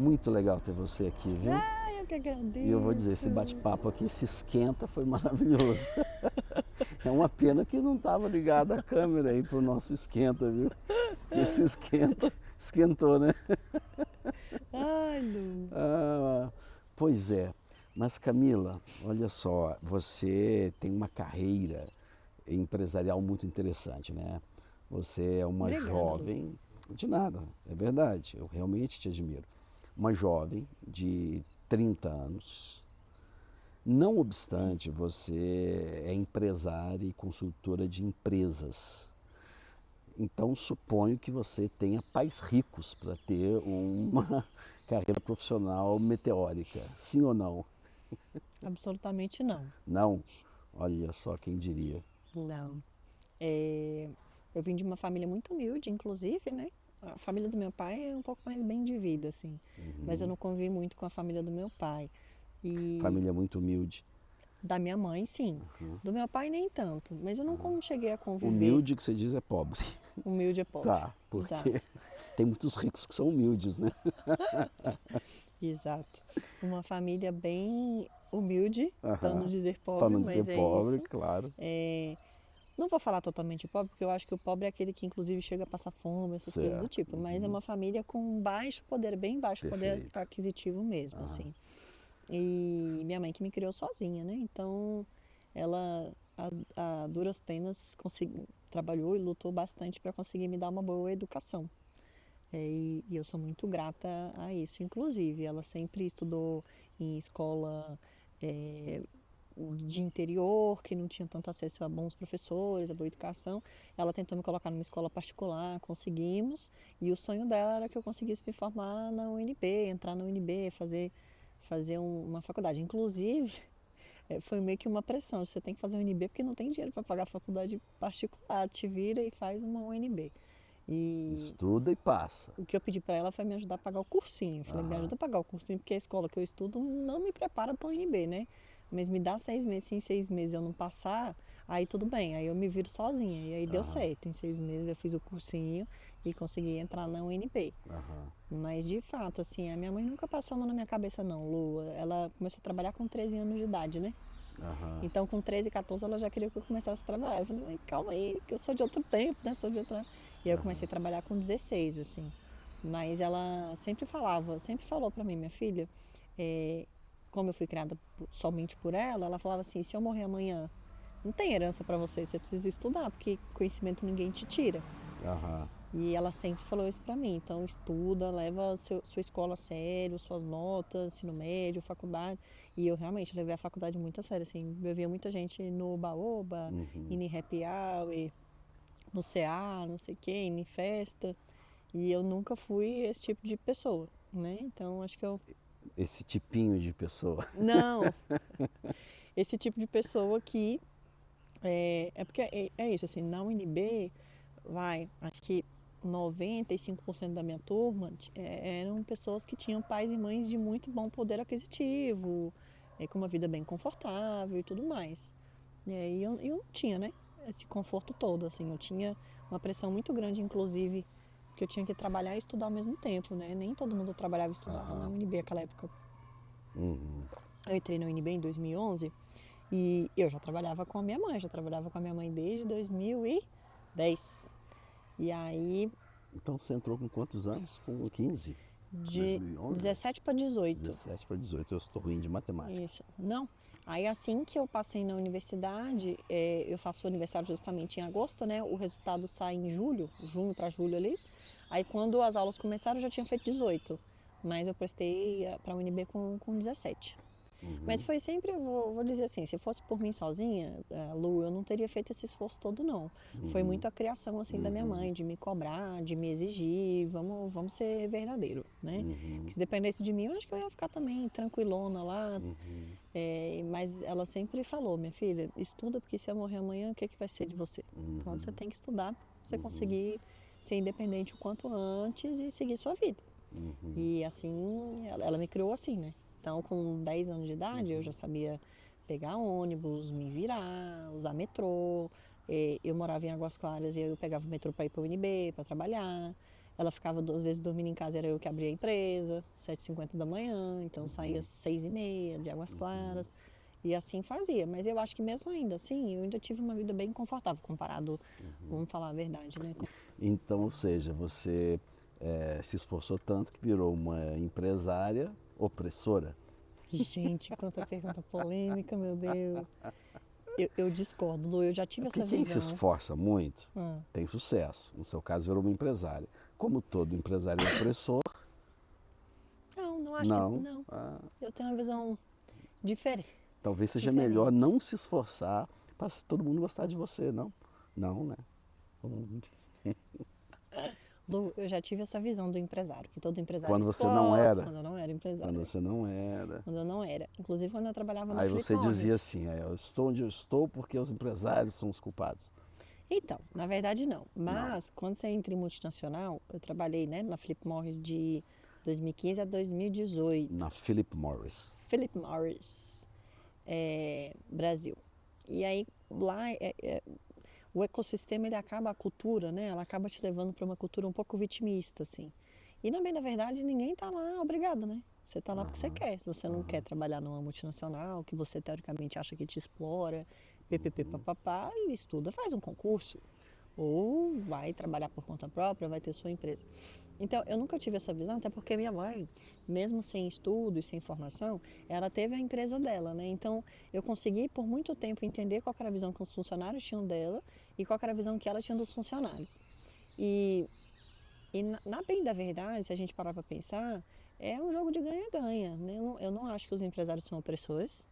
Muito legal ter você aqui, viu? Ah, eu que agradeço. E eu vou dizer, esse bate-papo aqui, esse esquenta foi maravilhoso. É uma pena que não estava ligada a câmera aí pro nosso esquenta, viu? Esse esquenta, esquentou, né? Ai, Lu. Ah, pois é. Mas Camila, olha só, você tem uma carreira empresarial muito interessante, né? Você é uma Obrigada, Lu. jovem, de nada, é verdade, eu realmente te admiro. Uma jovem de 30 anos, não obstante, você é empresária e consultora de empresas. Então suponho que você tenha pais ricos para ter uma carreira profissional meteórica, sim ou não? Absolutamente não. Não? Olha só quem diria. Não. É, eu vim de uma família muito humilde, inclusive, né? A família do meu pai é um pouco mais bem de vida, assim. Mas eu não convivi muito com a família do meu pai. E Família muito humilde. da minha mãe, sim. Do meu pai, nem tanto. Mas eu não cheguei a conviver. Humilde que você diz é pobre. Humilde é pobre. Tá, porque Exato. tem muitos ricos que são humildes, né? Exato. Uma família bem humilde, para não Aham. dizer Para pobre, não dizer mas é pobre, isso. claro. É, não vou falar totalmente pobre, porque eu acho que o pobre é aquele que inclusive chega a passar fome, essas coisas do Certo. tipo. Mas é uma família com baixo poder, bem baixo poder Perfeito. aquisitivo mesmo, assim. E minha mãe que me criou sozinha, né? Então, ela a duras penas trabalhou e lutou bastante para conseguir me dar uma boa educação. E eu sou muito grata a isso. Inclusive, ela sempre estudou em escola é, de interior, que não tinha tanto acesso a bons professores, a boa educação. Ela tentou me colocar numa escola particular, conseguimos. E o sonho dela era que eu conseguisse me formar na UNB, entrar na UNB, fazer uma faculdade. Inclusive, foi meio que uma pressão. Você tem que fazer UNB porque não tem dinheiro para pagar a faculdade particular. Te vira e faz uma UNB. E Estuda e passa. o que eu pedi para ela foi me ajudar a pagar o cursinho. Eu falei, me ajuda a pagar o cursinho, porque a escola que eu estudo não me prepara para o UNB, né? Mas me dá 6 meses, se em 6 meses eu não passar, aí tudo bem, aí eu me viro sozinha. E aí deu certo. Em 6 meses eu fiz o cursinho e consegui entrar na UNB. Aham. Mas de fato, assim, a minha mãe nunca passou a mão na minha cabeça, não, Lu. Ela começou a trabalhar com 13 anos de idade, né? Aham. Então, com 13, 14, ela já queria que eu começasse a trabalhar. Eu falei, calma aí, que eu sou de outro tempo, né? Sou de outra. E aí eu comecei a trabalhar com 16, assim. Mas ela sempre falou pra mim, minha filha, é, como eu fui criada somente por ela falava assim: se eu morrer amanhã, não tem herança pra você, você precisa estudar, porque conhecimento ninguém te tira. Aham. E ela sempre falou isso pra mim. Então, estuda, leva sua escola a sério, suas notas, ensino médio, faculdade. E eu realmente levei a faculdade muito a sério. Assim, eu via muita gente no Baoba, indo em happy hour, no CA, não sei o quê, indo em festa. E eu nunca fui esse tipo de pessoa, né? Então, acho que eu... Esse tipinho de pessoa. Não, esse tipo de pessoa que... É porque é isso, assim, na UNB, acho que 95% da minha turma eram pessoas que tinham pais e mães de muito bom poder aquisitivo, com uma vida bem confortável e tudo mais. E eu não tinha, né, esse conforto todo, assim, eu tinha uma pressão muito grande, inclusive, porque eu tinha que trabalhar e estudar ao mesmo tempo, né? Nem todo mundo trabalhava e estudava na UNB naquela época. Eu entrei na UNB em 2011 e eu já trabalhava com a minha mãe, já trabalhava com a minha mãe desde 2010. E aí, Então você entrou com quantos anos? Com 15? de 2011? 17 para 18. 17 para 18. Eu estou ruim de matemática. Isso. Não. Aí assim que eu passei na universidade, eu faço o aniversário justamente em agosto, né? O resultado sai em julho, junho para julho ali. Aí quando as aulas começaram, eu já tinha feito 18. Mas eu prestei para a UNB com 17. Mas foi sempre, eu vou dizer assim, se fosse por mim sozinha, Lu, eu não teria feito esse esforço todo, não. Foi muito a criação, assim, da minha mãe, de me cobrar, de me exigir, vamos ser verdadeiro, né? Que se dependesse de mim, eu acho que eu ia ficar também tranquilona lá. Mas ela sempre falou, minha filha, estuda, porque se eu morrer amanhã, o que vai ser de você? Então você tem que estudar pra você conseguir ser independente o quanto antes e seguir sua vida. E assim, ela me criou assim, né? Então, com 10 anos de idade, eu já sabia pegar ônibus, me virar, usar metrô. Eu morava em Águas Claras e eu pegava o metrô para ir para o UNB, para trabalhar. Ela ficava 2 vezes dormindo em casa, era eu que abria a empresa, 7h50 da manhã, então saía às 6h30 de Águas Claras. E assim fazia, mas eu acho que mesmo ainda assim, eu ainda tive uma vida bem confortável comparado, vamos falar a verdade, né? Então, ou seja, você se esforçou tanto que virou uma empresária opressora. Gente, quanta pergunta polêmica, meu Deus. Eu discordo, Lu, eu já tive Porque essa quem se visão. esforça muito Ah, tem sucesso. No seu caso, virou uma empresária. Como todo empresário é opressor, não, não acho que. não. Não, eu tenho uma visão diferente. Talvez seja melhor Diferente. não se esforçar para todo mundo gostar de você, não? Não, né? Lu, eu já tive essa visão do empresário, que todo empresário Quando você não explora, era, quando eu não era quando empresária. você não era. Quando eu não era. Inclusive quando eu trabalhava na Aí Philip você dizia Morris. assim, eu estou onde eu estou porque os empresários são os culpados. Então, na verdade não. Não. Mas quando você entra em multinacional, eu trabalhei, né, na Philip Morris de 2015 a 2018. Na Philip Morris. Philip Morris, Brasil. E aí lá o ecossistema ele acaba a cultura, né? Ela acaba te levando para uma cultura um pouco vitimista, assim. E na bem da verdade ninguém tá lá obrigado, né? Você tá lá porque você quer. Se você não quer trabalhar numa multinacional, que você teoricamente acha que te explora, ppp papapá, estuda, faz um concurso. Ou vai trabalhar por conta própria, vai ter sua empresa. Então, eu nunca tive essa visão, até porque minha mãe, mesmo sem estudo e sem formação, ela teve a empresa dela, né? Então, eu consegui por muito tempo entender qual era a visão que os funcionários tinham dela e qual era a visão que ela tinha dos funcionários. E, na bem da verdade, se a gente parar para pensar, é um jogo de ganha-ganha, né? Eu não acho que os empresários são opressores.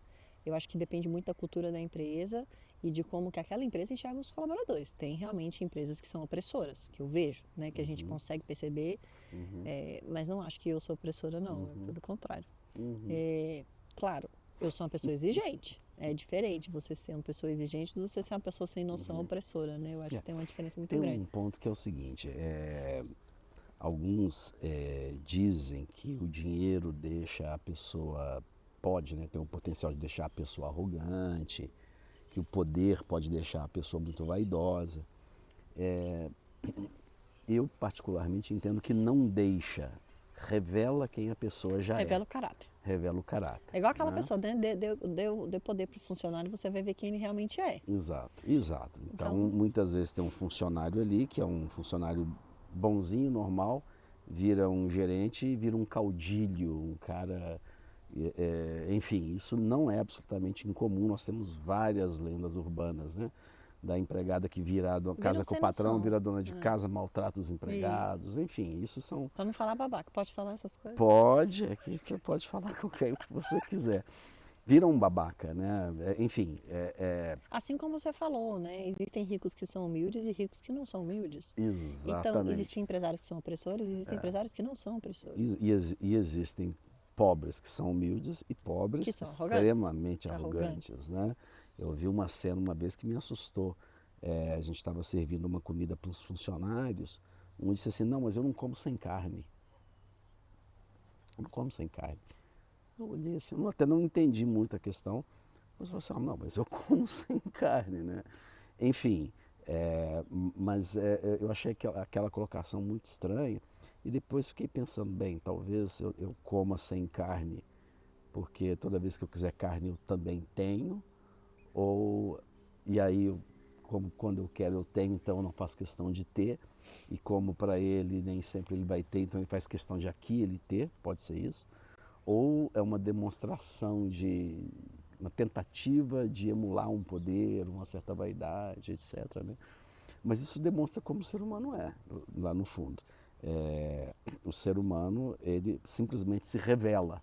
Eu acho que depende muito da cultura da empresa e de como que aquela empresa enxerga os colaboradores. Tem realmente empresas que são opressoras, que eu vejo, né, que a gente consegue perceber, mas não acho que eu sou opressora, não, pelo contrário. Claro, eu sou uma pessoa exigente. É diferente você ser uma pessoa exigente do que você ser uma pessoa sem noção opressora, né? Eu acho que tem uma diferença muito Tem grande. um ponto que é o seguinte, alguns dizem que o dinheiro deixa a pessoa, pode, né, ter um potencial de deixar a pessoa arrogante, que o poder pode deixar a pessoa muito vaidosa. Eu particularmente entendo que não deixa, revela quem a pessoa já Revela o caráter. revela o caráter. É igual aquela Né? pessoa, né? Deu poder para o funcionário e você vai ver quem ele realmente é. Exato, exato. Então, Então, muitas vezes tem um funcionário ali, que é um funcionário bonzinho, normal, vira um gerente, vira um caudilho, um cara. Enfim, isso não é absolutamente incomum. Nós temos várias lendas urbanas, né? Da empregada que vira casa com o sem patrão, noção. vira dona de casa, maltrata os empregados, Isso. enfim, isso são. Para não falar babaca, pode falar essas coisas? Pode, aqui você pode falar com quem você quiser. Vira um babaca, né? Enfim, Assim como você falou, né? Existem ricos que são humildes e ricos que não são humildes. Então, exatamente. existem empresários que são opressores e existem empresários que não são opressores. E existem pobres que são humildes e pobres Que são extremamente arrogantes. né? Eu vi uma cena uma vez que me assustou. A gente estava servindo uma comida para os funcionários. Um disse assim, não, mas eu não como sem carne. Eu não como sem carne. Eu olhei assim, eu até não entendi muito a questão. Mas eu falei assim, não, mas eu como sem carne, né? Enfim, mas eu achei aquela colocação muito estranha. E depois fiquei pensando, bem, talvez eu coma sem carne, porque toda vez que eu quiser carne eu também tenho, e aí como quando eu quero eu tenho, então eu não faço questão de ter, e como para ele nem sempre ele vai ter, então ele faz questão de aqui ele ter, pode ser isso, ou é uma demonstração uma tentativa de emular um poder, uma certa vaidade, etc. Né? Mas isso demonstra como o ser humano é, lá no fundo. O ser humano, ele simplesmente se revela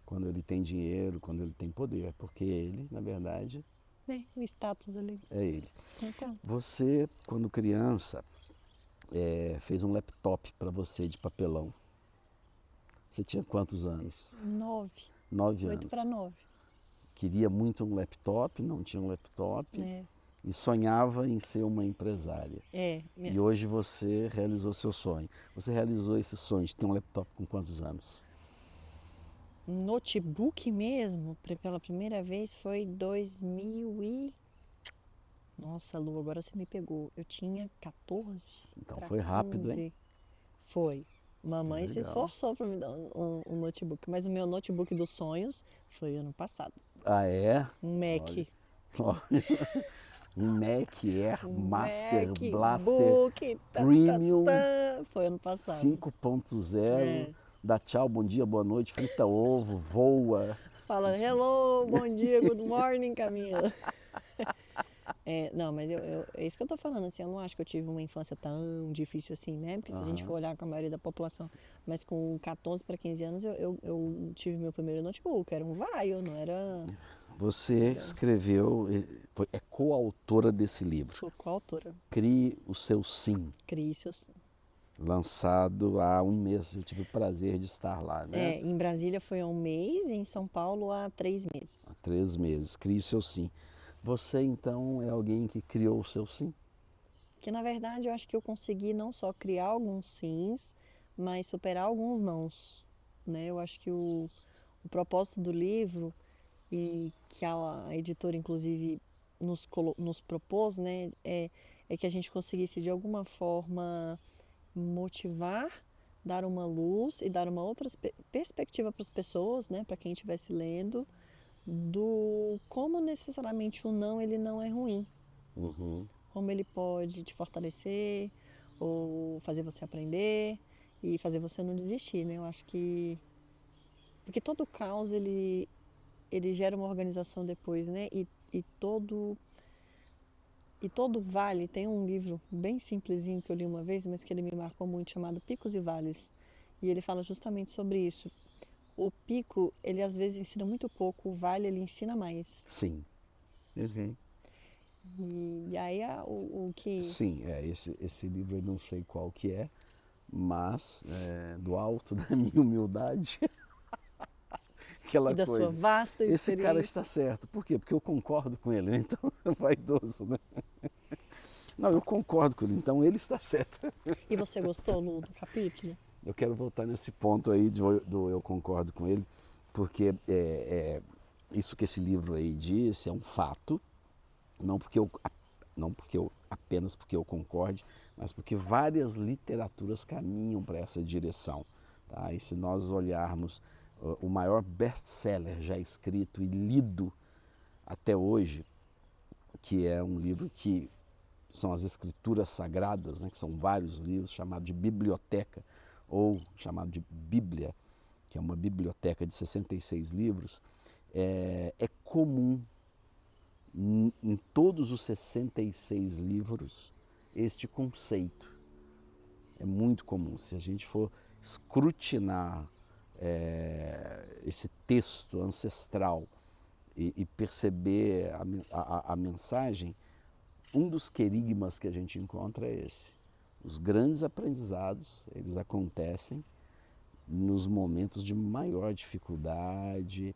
quando ele tem dinheiro, quando ele tem poder, porque ele, na verdade, O status ali. é ele. Então, Você, quando criança, fez um laptop para você de papelão. Você tinha quantos anos? 9. 9 8 anos. para 9. Queria muito um laptop, não tinha um laptop. E sonhava em ser uma empresária. E hoje você realizou seu sonho. Você realizou esse sonho de ter um laptop com quantos anos? Notebook mesmo, pela primeira vez foi 2000 e... Nossa, Lu, agora você me pegou. Eu tinha 14 Então para foi rápido, 15. hein? Foi. Mamãe se Legal. esforçou para me dar um notebook, mas o meu notebook dos sonhos foi ano passado. Ah, é? Um Mac. Olha. Um Mac Air Um Master Blaster MacBook. Premium Foi ano passado. 5.0. É. Dá tchau, bom dia, boa noite, frita ovo, voa. Fala, hello, bom dia, good morning, Camila. Não, mas é isso que eu tô falando, assim, eu não acho que eu tive uma infância tão difícil assim, né? Porque se a gente for olhar com a maioria da população, mas com 14 para 15 anos eu tive meu primeiro notebook, era um Vaio, não era... Você escreveu, é coautora desse livro, Sou coautora. Crie o Seu Sim, Crie seus... lançado há um mês. Eu tive o prazer de estar lá, né? Em Brasília foi há um mês e em São Paulo há 3 meses. Há 3 meses. Crie o Seu Sim. Você, então, é alguém que criou o seu sim? Que na verdade eu acho que eu consegui não só criar alguns sims, mas superar alguns nãos, né? Eu acho que o propósito do livro e que a editora inclusive nos propôs, né, é que a gente conseguisse de alguma forma motivar, dar uma luz e dar uma outra perspectiva para as pessoas, né, para quem estivesse lendo, do como necessariamente o não ele não é ruim, Uhum. como ele pode te fortalecer ou fazer você aprender e fazer você não desistir, né? Eu acho que porque todo caos ele gera uma organização depois, né? E todo vale, tem um livro bem simplesinho que eu li uma vez, mas que ele me marcou muito, chamado Picos e Vales. E ele fala justamente sobre isso. O pico, ele às vezes ensina muito pouco, o vale ele ensina mais. Sim. Uhum. E aí o que... Sim, esse livro eu não sei qual que é, mas do alto da minha humildade, aquela E da sua coisa. vasta Esse experiência. cara está certo. Por quê? Porque eu concordo com ele, né? Então é vaidoso, né? Não, eu concordo com ele, então ele está certo. E você gostou do capítulo? Eu quero voltar nesse ponto aí do eu concordo com ele, porque isso que esse livro aí diz é um fato, não apenas porque eu concorde, mas porque várias literaturas caminham para essa direção. Tá? E se nós olharmos o maior best-seller já escrito e lido até hoje, que é um livro que são as escrituras sagradas, né, que são vários livros, chamado de biblioteca, ou chamado de Bíblia, que é uma biblioteca de 66 livros, é comum em todos os 66 livros este conceito. É muito comum. Se a gente for escrutinar esse texto ancestral e perceber a mensagem, um dos querigmas que a gente encontra é esse. Os grandes aprendizados, eles acontecem nos momentos de maior dificuldade,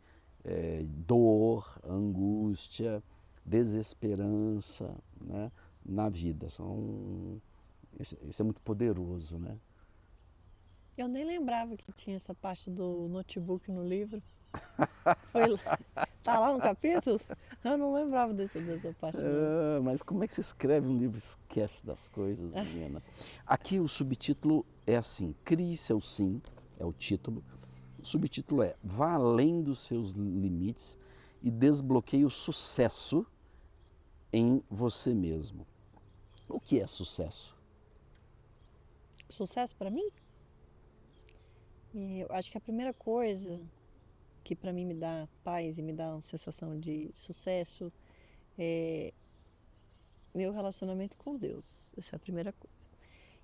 dor, angústia, desesperança, né, na vida. Isso é muito poderoso, né? Eu nem lembrava que tinha essa parte do notebook no livro. Foi lá. Tá lá no capítulo? Eu não lembrava dessa parte. Mas como é que você escreve um livro e esquece das coisas, menina? Aqui o subtítulo é assim, Crie Seu Sim, é o título. O subtítulo é Vá além dos seus limites e desbloqueie o sucesso em você mesmo. O que é sucesso? Sucesso para mim? Eu acho que a primeira coisa que para mim me dá paz e me dá uma sensação de sucesso é meu relacionamento com Deus. Essa é a primeira coisa.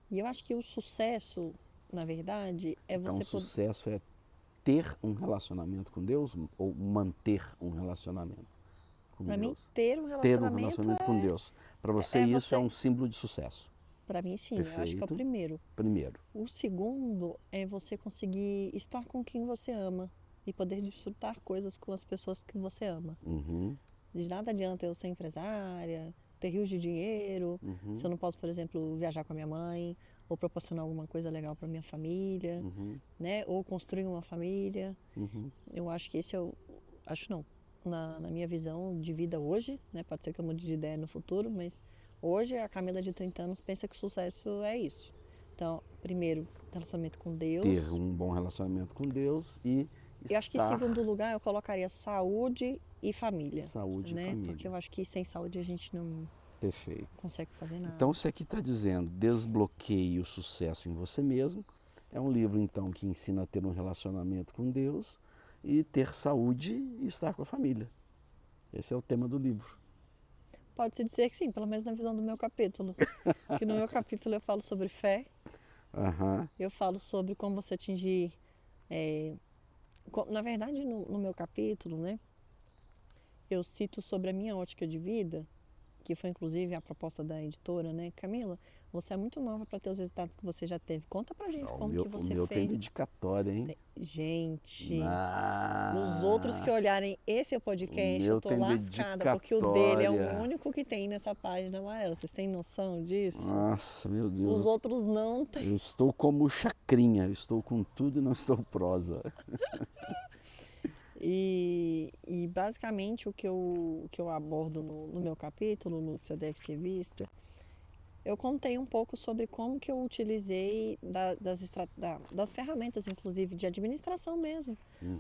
E eu acho que o sucesso, na verdade, é Então, você sucesso é ter um relacionamento com Deus ou manter um relacionamento com Para mim, Deus? ter um Ter um relacionamento relacionamento com Deus. Para você, isso você... é um símbolo de sucesso. Para mim, sim. Perfeito. Eu acho que é o primeiro. Primeiro. O segundo é você conseguir estar com quem você ama e poder desfrutar coisas com as pessoas que você ama. Uhum. De nada adianta eu ser empresária, ter rios de dinheiro, se eu não posso, por exemplo, viajar com a minha mãe, ou proporcionar alguma coisa legal para minha família, né? Ou construir uma família. Eu acho que esse é o... Acho não. Na minha visão de vida hoje, né? Pode ser que eu mude de ideia no futuro, mas hoje a Camila de 30 anos pensa que sucesso é isso. Então, primeiro, relacionamento com Deus. Ter um bom relacionamento com Deus e Eu acho que em segundo lugar eu colocaria saúde e família. Saúde né? e família. Porque eu acho que sem saúde a gente não Perfeito. consegue fazer nada. Então, você aqui está dizendo, desbloqueie o sucesso em você mesmo. É um livro, então, que ensina a ter um relacionamento com Deus e ter saúde e estar com a família. Esse é o tema do livro. Pode-se dizer que sim, pelo menos na visão do meu capítulo. Que no meu capítulo eu falo sobre fé, eu falo sobre como você atingir... na verdade, no meu capítulo, né, eu cito sobre a minha ótica de vida, que foi inclusive a proposta da editora, né? Camila, você é muito nova para ter os resultados que você já teve. Conta pra gente como que você O meu tem fez. dedicatória, hein? Gente, Ah, os outros que olharem esse podcast, o eu meu tô tem lascada, porque o dele é dedicatória. o único que tem nessa página amarela. Vocês têm noção disso? Nossa, meu Os Deus. outros não têm. Eu estou como chacrinha, eu estou com tudo e não estou prosa. E basicamente o que eu abordo no meu capítulo, no que você deve ter visto, eu contei um pouco sobre como que eu utilizei das ferramentas, inclusive de administração mesmo,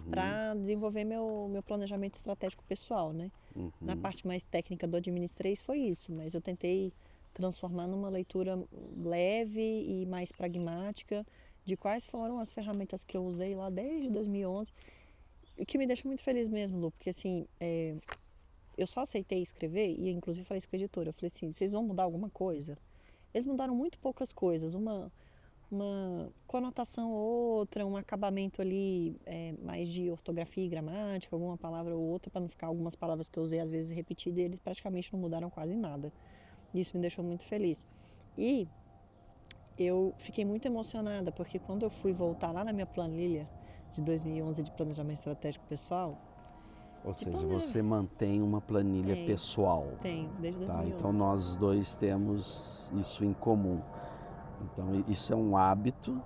para desenvolver meu planejamento estratégico pessoal, né? Na parte mais técnica do Administrei foi isso, mas eu tentei transformar numa leitura leve e mais pragmática de quais foram as ferramentas que eu usei lá desde 2011. O que me deixa muito feliz mesmo, Lu, porque assim, eu só aceitei escrever e inclusive falei isso com a editora, eu falei assim, vocês vão mudar alguma coisa? Eles mudaram muito poucas coisas, uma conotação ou outra, um acabamento ali mais de ortografia e gramática, alguma palavra ou outra, para não ficar algumas palavras que eu usei às vezes repetidas, e eles praticamente não mudaram quase nada. Isso me deixou muito feliz. E eu fiquei muito emocionada, porque quando eu fui voltar lá na minha planilha de 2011 de planejamento estratégico pessoal... Ou seja, você mantém uma planilha pessoal. Tenho, desde 2011. Tá? Então nós dois temos isso em comum. Então isso é um hábito.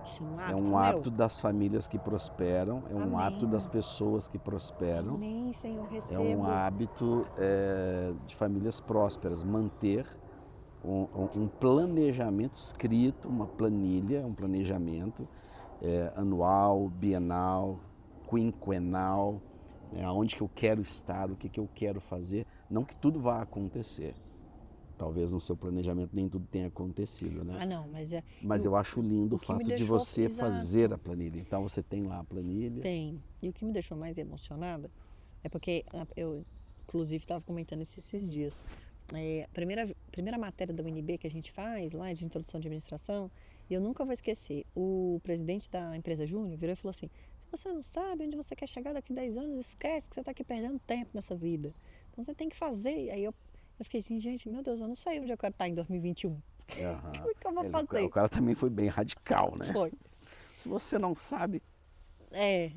Isso é um hábito das famílias que prosperam, é um Amém. hábito das pessoas que prosperam. Amém, Senhor, recebo. É um hábito de famílias prósperas, manter um planejamento escrito, uma planilha, um planejamento anual, bienal, quinquenal, aonde que eu quero estar, o que que eu quero fazer, não que tudo vá acontecer. Talvez no seu planejamento nem tudo tenha acontecido, né? Ah, não, mas eu acho lindo o fato de você exato. fazer a planilha. Então você tem lá a planilha. Tem. E o que me deixou mais emocionada é porque eu, inclusive, estava comentando isso esses dias. A primeira matéria da UNB que a gente faz lá, de introdução de administração, e eu nunca vou esquecer, o presidente da empresa Júnior virou e falou assim, se você não sabe onde você quer chegar daqui 10 anos, esquece que você está aqui perdendo tempo nessa vida. Então você tem que fazer. E aí eu fiquei assim, gente, meu Deus, eu não sei onde eu quero estar em 2021. Como é que eu vou fazer? O cara também foi bem radical, né? Foi. Se você não sabe,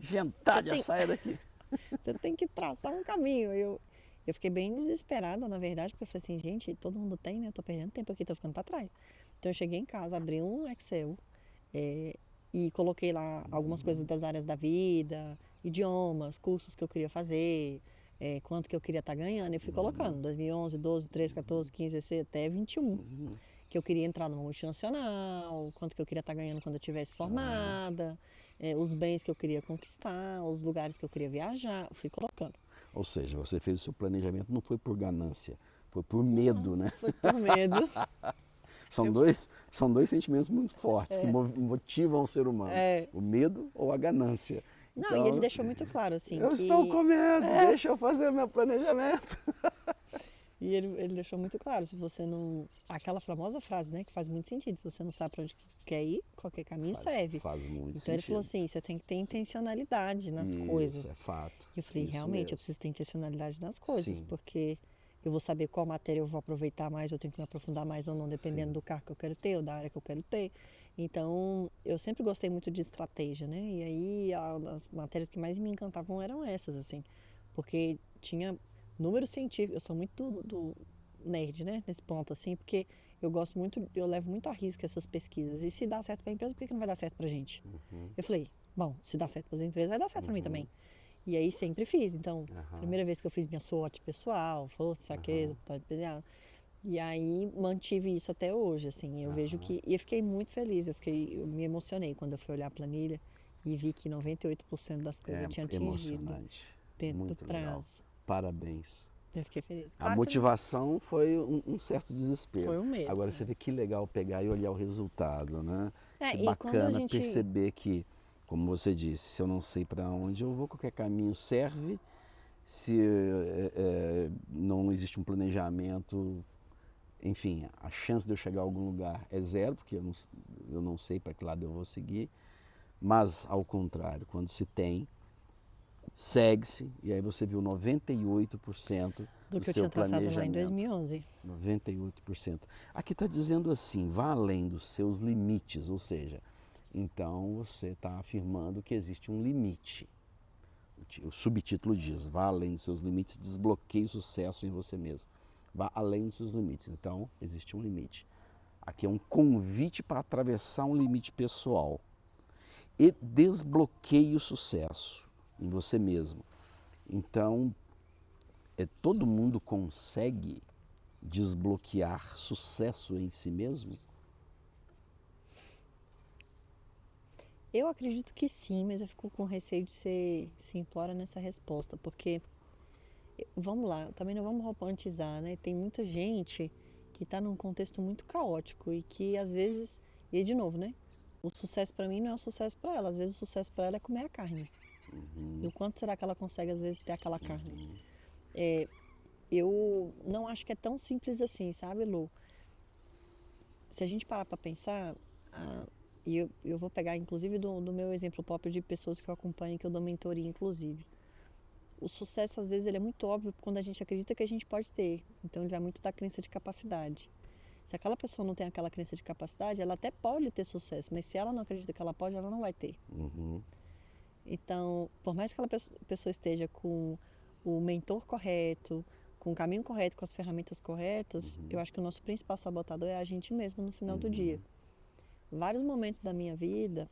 já saia daqui. Você tem que traçar um caminho. Eu fiquei bem desesperada, na verdade, porque eu falei assim, gente, todo mundo tem, né? Eu tô perdendo tempo aqui, tô ficando para trás. Então eu cheguei em casa, abri um Excel e coloquei lá algumas coisas das áreas da vida, idiomas, cursos que eu queria fazer, quanto que eu queria estar ganhando. Eu fui colocando, 2011, 12, 13, 14, 15, 16, até 21. Que eu queria entrar numa multinacional, quanto que eu queria estar ganhando quando eu estivesse formada, os bens que eu queria conquistar, os lugares que eu queria viajar, eu fui colocando. Ou seja, você fez o seu planejamento, não foi por ganância, foi por medo, né? Foi por medo. São dois sentimentos muito fortes que motivam o ser humano. O medo ou a ganância. Não, então, e ele deixou muito claro assim. Eu estou com medo, deixa eu fazer o meu planejamento. E ele deixou muito claro, se você não... Aquela famosa frase, né, que faz muito sentido. Se você não sabe para onde quer ir, qualquer caminho serve. Faz muito sentido. Então ele falou assim, você tem que ter intencionalidade nas coisas. Isso, é fato. E eu falei, realmente, eu preciso ter intencionalidade nas coisas, Sim. porque eu vou saber qual matéria eu vou aproveitar mais, eu tenho que me aprofundar mais ou não, dependendo do cargo que eu quero ter, ou da área que eu quero ter. Então, eu sempre gostei muito de estratégia, né? E aí, as matérias que mais me encantavam eram essas, assim, porque tinha números científicos. Eu sou muito do nerd, né? Nesse ponto, assim, porque eu gosto muito, eu levo muito a risco essas pesquisas. E se dá certo para a empresa, por que não vai dar certo para a gente? Eu falei, bom, se dá certo para as empresas, vai dar certo para mim também. E aí sempre fiz. Então, primeira vez que eu fiz minha SWOT pessoal, força, fraqueza, oportunidade empresarial, E aí mantive isso até hoje, assim. Eu vejo que. E eu fiquei muito feliz, eu me emocionei quando eu fui olhar a planilha e vi que 98% das coisas eu tinha É atingido emocionante, dentro do muito legal. prazo. Parabéns. Eu fiquei feliz. A Claro que motivação foi um certo desespero. foi um medo. Agora você vê que legal pegar e olhar o resultado, né? Que E quando a bacana gente. perceber que, como você disse, se eu não sei para onde eu vou, qualquer caminho serve. Se não existe um planejamento, enfim, a chance de eu chegar a algum lugar é zero, porque eu não sei para que lado eu vou seguir. Mas, ao contrário, quando se tem, segue-se, e aí você viu 98% Do do que eu seu tinha traçado lá em planejamento. 2011. 98%. Aqui está dizendo assim, vá além dos seus limites, ou seja, então você está afirmando que existe um limite. O subtítulo diz, vá além dos seus limites, desbloqueie o sucesso em você mesmo. Vá além dos seus limites. Então, existe um limite. Aqui é um convite para atravessar um limite pessoal. E desbloqueie o sucesso em você mesmo. Então, todo mundo consegue desbloquear sucesso em si mesmo? Eu acredito que sim, mas eu fico com receio de ser simplória nessa resposta, porque, vamos lá, também não vamos romantizar, né? Tem muita gente que está num contexto muito caótico e que às vezes, e de novo, né? O sucesso para mim não é um sucesso para ela, às vezes o sucesso para ela é comer a carne. E o quanto será que ela consegue às vezes ter aquela carne? Eu não acho que é tão simples assim, sabe, Lu? Se a gente parar para pensar, e eu vou pegar inclusive do meu exemplo próprio de pessoas que eu acompanho, que eu dou mentoria inclusive. O sucesso às vezes ele é muito óbvio quando a gente acredita que a gente pode ter. Então ele vai muito da crença de capacidade. Se aquela pessoa não tem aquela crença de capacidade, ela até pode ter sucesso, mas se ela não acredita que ela pode, ela não vai ter. Então, por mais que aquela pessoa esteja com o mentor correto, com o caminho correto, com as ferramentas corretas, eu acho que o nosso principal sabotador é a gente mesmo no final do dia. Vários momentos da minha vida,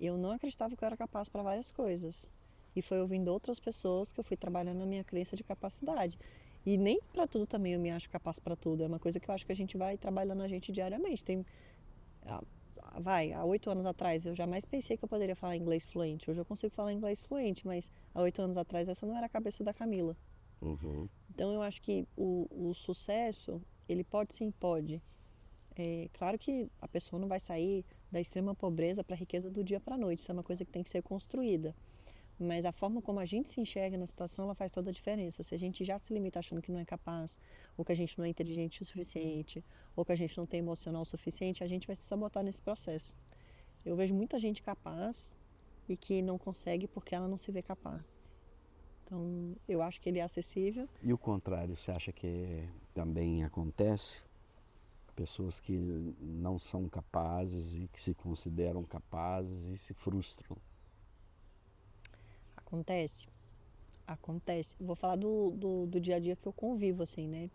eu não acreditava que eu era capaz para várias coisas. E foi ouvindo outras pessoas que eu fui trabalhando a minha crença de capacidade. E nem para tudo também eu me acho capaz para tudo. É uma coisa que eu acho que a gente vai trabalhando a gente diariamente. Há 8 anos atrás eu jamais pensei que eu poderia falar inglês fluente. Hoje eu consigo falar inglês fluente, mas há 8 anos atrás essa não era a cabeça da Camila. Então eu acho que o sucesso, ele pode sim, pode. É claro que a pessoa não vai sair da extrema pobreza para a riqueza do dia para a noite. Isso é uma coisa que tem que ser construída. Mas a forma como a gente se enxerga na situação, ela faz toda a diferença. Se a gente já se limita achando que não é capaz, ou que a gente não é inteligente o suficiente, ou que a gente não tem emocional o suficiente, a gente vai se sabotar nesse processo. Eu vejo muita gente capaz e que não consegue porque ela não se vê capaz. Então, eu acho que ele é acessível. E o contrário, você acha que também acontece? Pessoas que não são capazes e que se consideram capazes e se frustram. Acontece? Acontece. Vou falar do dia a dia que eu convivo, assim, né?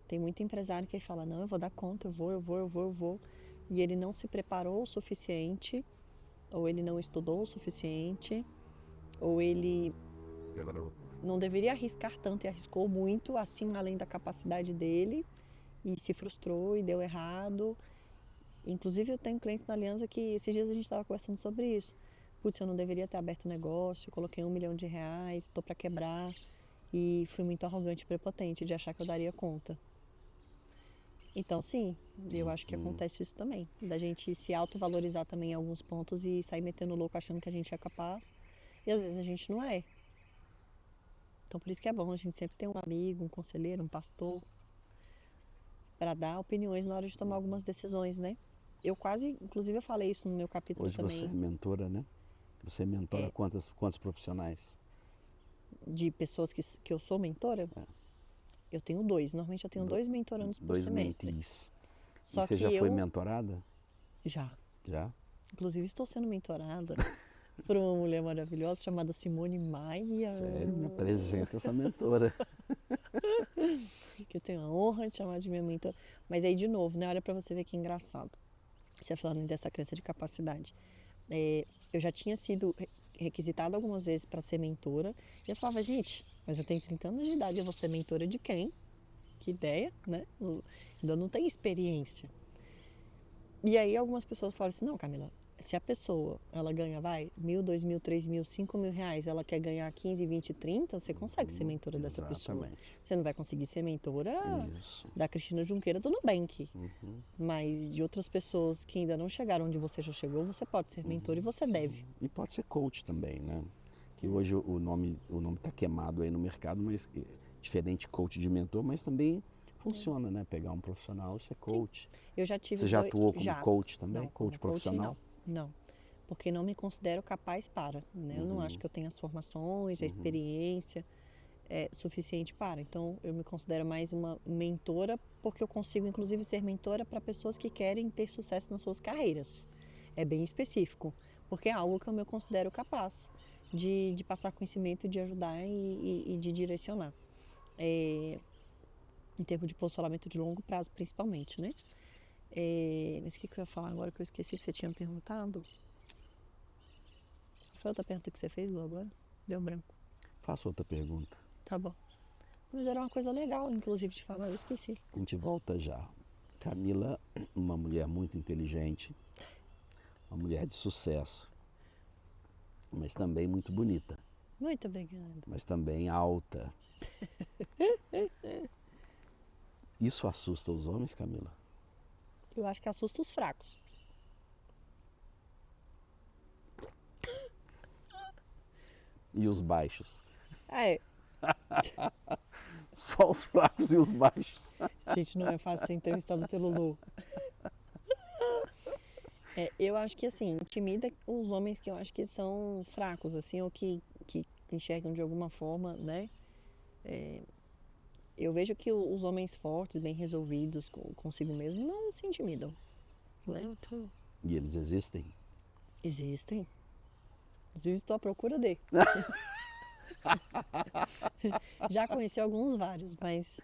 Tem muito empresário que fala, não, eu vou dar conta, eu vou. E ele não se preparou o suficiente, ou ele não estudou o suficiente, ou ele não deveria arriscar tanto e arriscou muito, acima além da capacidade dele, e se frustrou e deu errado. Inclusive eu tenho clientes na Aliança que esses dias a gente estava conversando sobre isso. Putz, eu não deveria ter aberto o negócio, coloquei R$1 milhão, estou para quebrar, e fui muito arrogante e prepotente de achar que eu daria conta. Então, sim, eu acho que acontece isso também, da gente se autovalorizar também em alguns pontos e sair metendo louco achando que a gente é capaz, e às vezes a gente não é. Então, por isso que é bom a gente sempre ter um amigo, um conselheiro, um pastor, para dar opiniões na hora de tomar algumas decisões, né? Eu quase, inclusive eu falei isso no meu capítulo Hoje você é também, mentora, né? Você mentora quantos profissionais? de pessoas que eu sou mentora. Eu tenho 2, normalmente eu tenho 2 mentorandos por semestre. Mentees. E Só você que já foi eu mentorada? já, Já? inclusive estou sendo mentorada por uma mulher maravilhosa chamada Simone Maia. Sério? Me apresenta essa mentora. Que eu tenho a honra de chamar de minha mentora. Mas aí, de novo, né? Olha para você ver que engraçado. Você falando dessa crença de capacidade. Eu já tinha sido requisitada algumas vezes para ser mentora. E eu falava, gente, mas eu tenho 30 anos de idade, eu vou ser mentora de quem? que ideia, né? Ainda não tem experiência. E aí algumas pessoas falam assim, não, Camila, se a pessoa, ela ganha, vai, 1.000, 2.000, 3.000, 5.000 reais, ela quer ganhar 15, 20, 30, você consegue ser mentora dessa pessoa. Exatamente. Você não vai conseguir ser mentora Isso. da Cristina Junqueira do Nubank. Mas de outras pessoas que ainda não chegaram onde você já chegou, você pode ser mentor e você deve. E pode ser coach também, né? Que hoje o nome está queimado aí no mercado, mas diferente coach de mentor, mas também funciona, né? Pegar um profissional e ser coach. Eu já tive Você já atuou como já. coach também? Não, Coach como profissional? não. Porque não me considero capaz para, né? Eu não acho que eu tenho as formações, a experiência suficiente para. Então, eu me considero mais uma mentora, porque eu consigo, inclusive, ser mentora para pessoas que querem ter sucesso nas suas carreiras. É bem específico, porque é algo que eu me considero capaz de passar conhecimento, de ajudar e de direcionar. Em termos de posicionamento de longo prazo, principalmente, né? Mas o que eu ia falar agora que eu esqueci que você tinha perguntado? Foi outra pergunta que você fez, Lu, agora? Deu branco. Faço outra pergunta. Tá bom. Mas era uma coisa legal, inclusive, de falar, eu esqueci. A gente volta já. Camila, uma mulher muito inteligente, uma mulher de sucesso, mas também muito bonita, Muito obrigada. mas também alta. Isso assusta os homens, Camila? Eu acho que assusta os fracos. E os baixos? É, Só os fracos e os baixos. gente, não é fácil ser entrevistado pelo Lu. Eu acho que, assim, intimida os homens que eu acho que são fracos, assim, ou que enxergam de alguma forma, né? Eu vejo que os homens fortes, bem resolvidos consigo mesmo, não se intimidam. Né? E eles existem? Existem. Inclusive, estou à procura de. Já conheci alguns vários, mas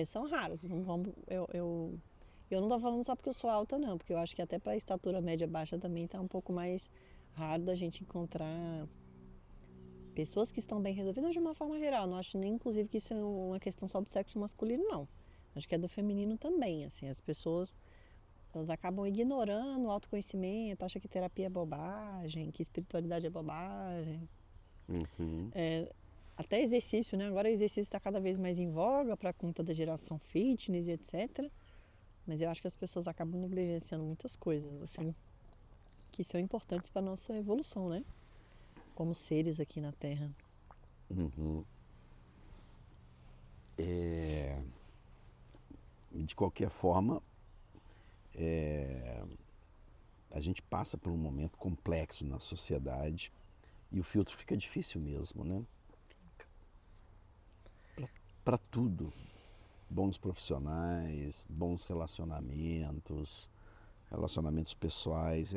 são raros. Eu não estou falando só porque eu sou alta, não, porque eu acho que até para a estatura média baixa também está um pouco mais raro da gente encontrar pessoas que estão bem resolvidas de uma forma geral. Não acho nem, inclusive, que isso é uma questão só do sexo masculino, não. Acho que é do feminino também. Assim, as pessoas elas acabam ignorando o autoconhecimento, acham que terapia é bobagem, que espiritualidade é bobagem. Até exercício, né? Agora o exercício está cada vez mais em voga para conta da geração fitness e etc. Mas eu acho que as pessoas acabam negligenciando muitas coisas, assim, que são importantes para a nossa evolução, né? Como seres aqui na Terra. De qualquer forma, a gente passa por um momento complexo na sociedade e o filtro fica difícil mesmo, né? Para tudo. Bons profissionais, bons relacionamentos, relacionamentos pessoais.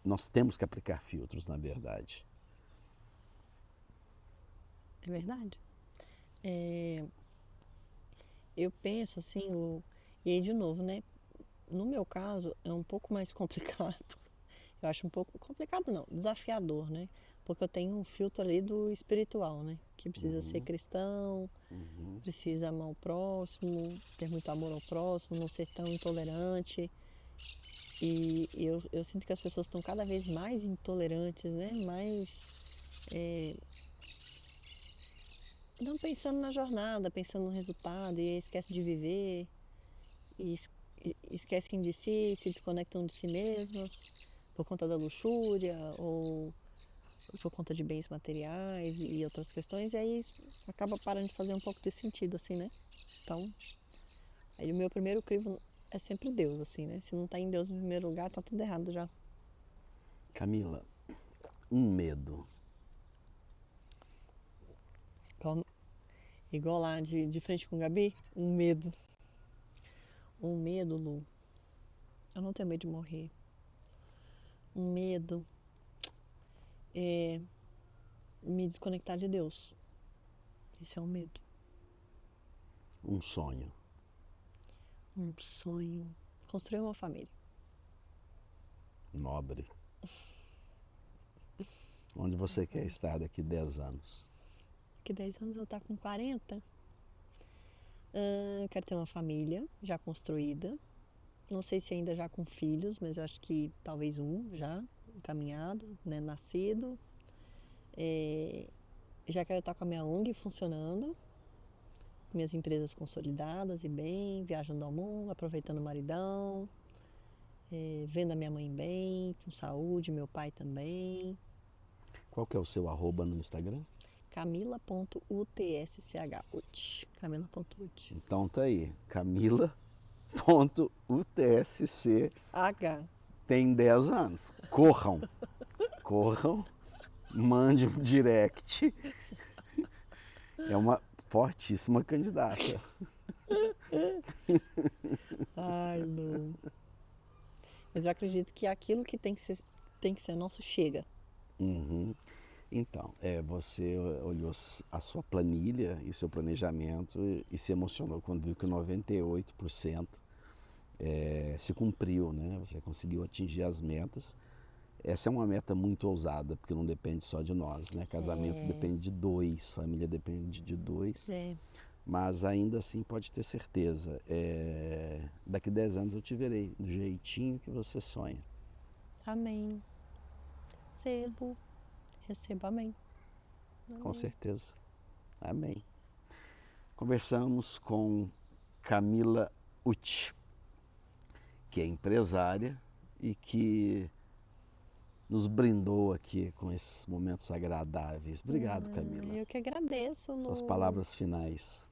Nós temos que aplicar filtros, na verdade. É verdade. Eu penso assim, Lu, e aí de novo, né? No meu caso, é um pouco mais complicado. Eu acho um pouco complicado, não, desafiador, né? Porque eu tenho um filtro ali do espiritual, né? Que precisa ser cristão, precisa amar o próximo, ter muito amor ao próximo, não ser tão intolerante. E eu sinto que as pessoas estão cada vez mais intolerantes, né? Mais não pensando na jornada, pensando no resultado, e aí esquece de viver, e esquecem de si, se desconectam de si mesmas por conta da luxúria ou por conta de bens materiais e outras questões, e aí acaba parando de fazer um pouco de sentido, assim, né? Então, aí o meu primeiro crivo é sempre Deus, assim, né? Se não tá em Deus no primeiro lugar, tá tudo errado já. Camila, um medo. Igual lá de frente com o Gabi, um medo. Um medo, Lu. Eu não tenho medo de morrer. Um medo é me desconectar de Deus. Esse é um medo. Um sonho. Um sonho. Construir uma família. Nobre. Onde você quer estar daqui 10 anos? Daqui 10 anos eu estar com 40. Quero ter uma família já construída. Não sei se ainda já com filhos, mas eu acho que talvez um já encaminhado, né, nascido. Já quero estar com a minha ONG funcionando, minhas empresas consolidadas e bem, viajando ao mundo, aproveitando o maridão, vendo a minha mãe bem, com saúde, meu pai também. Qual que é o seu arroba no Instagram? Camila.utsch. Camila.utsch. Então tá aí, Camila.utsc. H. Tem 10 anos. Corram, corram, mande um direct. É uma fortíssima candidata. Ai, Lu. Mas eu acredito que aquilo que tem que ser nosso chega. Uhum. Então, você olhou a sua planilha e seu planejamento e se emocionou quando viu que 98% se cumpriu, né? Você conseguiu atingir as metas. Essa é uma meta muito ousada, porque não depende só de nós, né? Casamento depende de dois, família depende de dois. Mas ainda assim pode ter certeza, daqui 10 anos eu te verei do jeitinho que você sonha. Amém. Recebo amém. Com certeza. Amém. Conversamos com Camila Utsch, que é empresária e que nos brindou aqui com esses momentos agradáveis. Obrigado, Camila. Eu que agradeço, Lu. Suas palavras finais.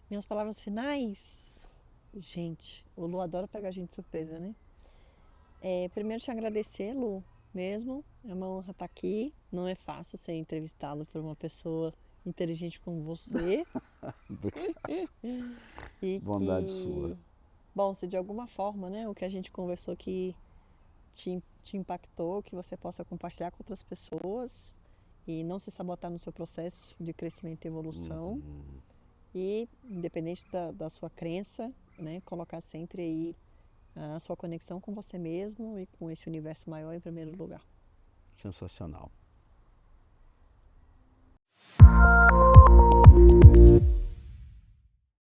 Minhas palavras finais? Gente, o Lu adora pegar a gente de surpresa, né? Primeiro te agradecer, Lu, mesmo. É uma honra estar aqui. Não é fácil ser entrevistado por uma pessoa inteligente como você. E Bondade sua. Bom, se de alguma forma, né, o que a gente conversou aqui te impactou, que você possa compartilhar com outras pessoas e não se sabotar no seu processo de crescimento e evolução. E, independente da sua crença, né, colocar sempre aí a sua conexão com você mesmo e com esse universo maior em primeiro lugar. Sensacional.